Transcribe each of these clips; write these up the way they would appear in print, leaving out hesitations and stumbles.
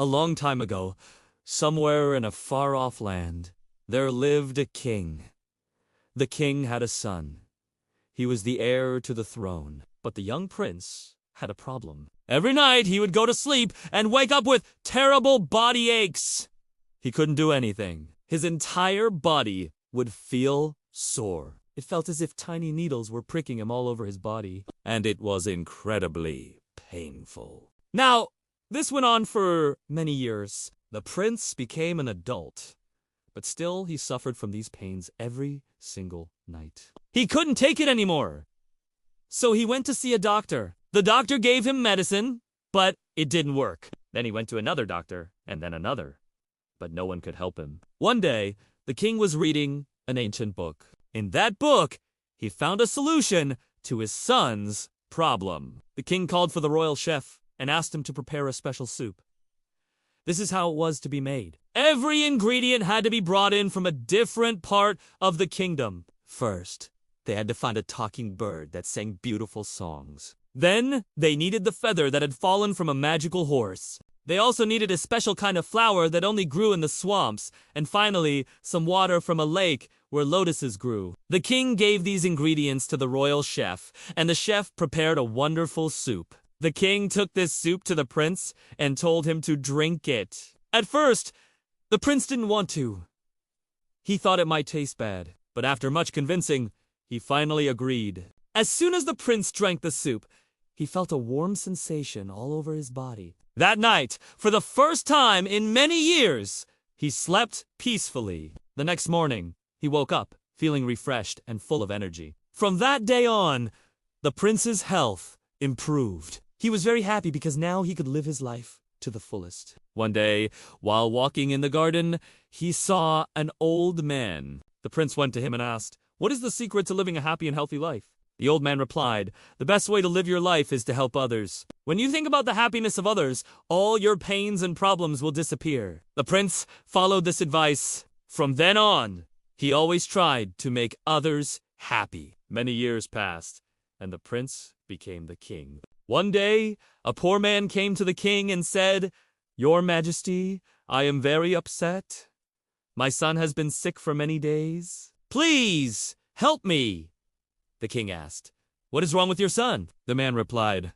A long time ago, somewhere in a far-off land, there lived a king. The king had a son. He was the heir to the throne, but the young prince had a problem. Every night he would go to sleep and wake up with terrible body aches. He couldn't do anything. His entire body would feel sore. It felt as if tiny needles were pricking him all over his body, and it was incredibly painful. Now, this went on for many years. The prince became an adult, but still he suffered from these pains every single night. He couldn't take it anymore, so he went to see a doctor. The doctor gave him medicine, but it didn't work. Then he went to another doctor, and then another, but no one could help him. One day, the king was reading an ancient book. In that book, he found a solution to his son's problem. The king called for the royal chef and asked him to prepare a special soup. This is how it was to be made. Every ingredient had to be brought in from a different part of the kingdom. First, they had to find a talking bird that sang beautiful songs. Then, they needed the feather that had fallen from a magical horse. They also needed a special kind of flower that only grew in the swamps, and finally, some water from a lake where lotuses grew. The king gave these ingredients to the royal chef, and the chef prepared a wonderful soup. The king took this soup to the prince and told him to drink it. At first, the prince didn't want to. He thought it might taste bad, but after much convincing, he finally agreed. As soon as the prince drank the soup, he felt a warm sensation all over his body. That night, for the first time in many years, he slept peacefully. The next morning, he woke up, feeling refreshed and full of energy. From that day on, the prince's health improved. He was very happy because now he could live his life to the fullest. One day, while walking in the garden, he saw an old man. The prince went to him and asked, "What is the secret to living a happy and healthy life?" The old man replied, "The best way to live your life is to help others. When you think about the happiness of others, all your pains and problems will disappear." The prince followed this advice. From then on, he always tried to make others happy. Many years passed, and the prince became the king. One day, a poor man came to the king and said, "Your Majesty, I am very upset. My son has been sick for many days. Please help me." The king asked, "What is wrong with your son?" The man replied,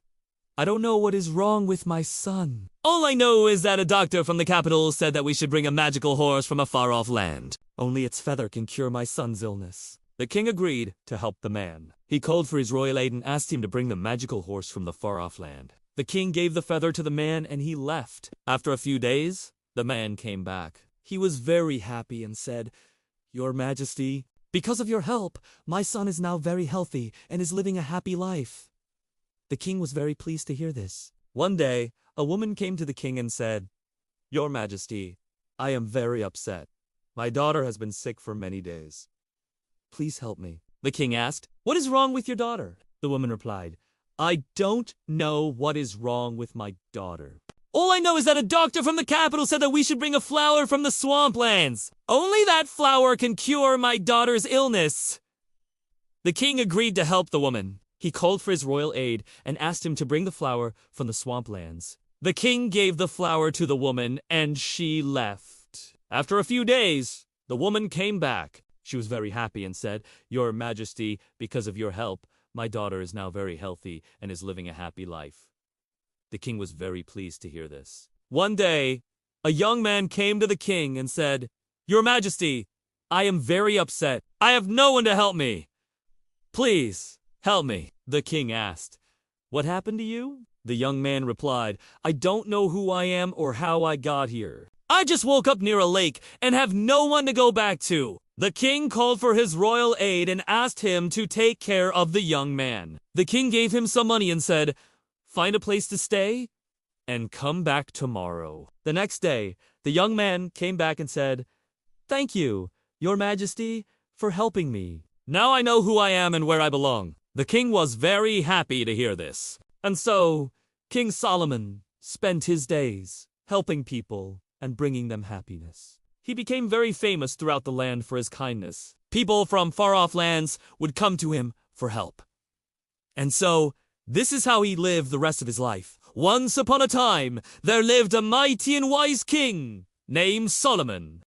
"I don't know what is wrong with my son. All I know is that a doctor from the capital said that we should bring a magical horse from a far-off land. Only its feather can cure my son's illness." The king agreed to help the man. He called for his royal aide and asked him to bring the magical horse from the far-off land. The king gave the feather to the man and he left. After a few days, the man came back. He was very happy and said, "Your Majesty, because of your help, my son is now very healthy and is living a happy life." The king was very pleased to hear this. One day, a woman came to the king and said, "Your Majesty, I am very upset. My daughter has been sick for many days. Please help me." The king asked, "What is wrong with your daughter?" The woman replied, "I don't know what is wrong with my daughter. All I know is that a doctor from the capital said that we should bring a flower from the swamplands. Only that flower can cure my daughter's illness." The king agreed to help the woman. He called for his royal aide and asked him to bring the flower from the swamplands. The king gave the flower to the woman and she left. After a few days, the woman came back. She was very happy and said, "Your Majesty, because of your help, my daughter is now very healthy and is living a happy life." The king was very pleased to hear this. One day, a young man came to the king and said, "Your Majesty, I am very upset. I have no one to help me. Please, help me." The king asked, "What happened to you?" The young man replied, "I don't know who I am or how I got here. I just woke up near a lake and have no one to go back to." The king called for his royal aide and asked him to take care of the young man. The king gave him some money and said, "Find a place to stay and come back tomorrow." The next day, the young man came back and said, "Thank you, Your Majesty, for helping me. Now I know who I am and where I belong." The king was very happy to hear this. And so, King Solomon spent his days helping people and bringing them happiness. He became very famous throughout the land for his kindness. People from far-off lands would come to him for help. And so, this is how he lived the rest of his life, Once upon a time, there lived a mighty and wise king named Solomon.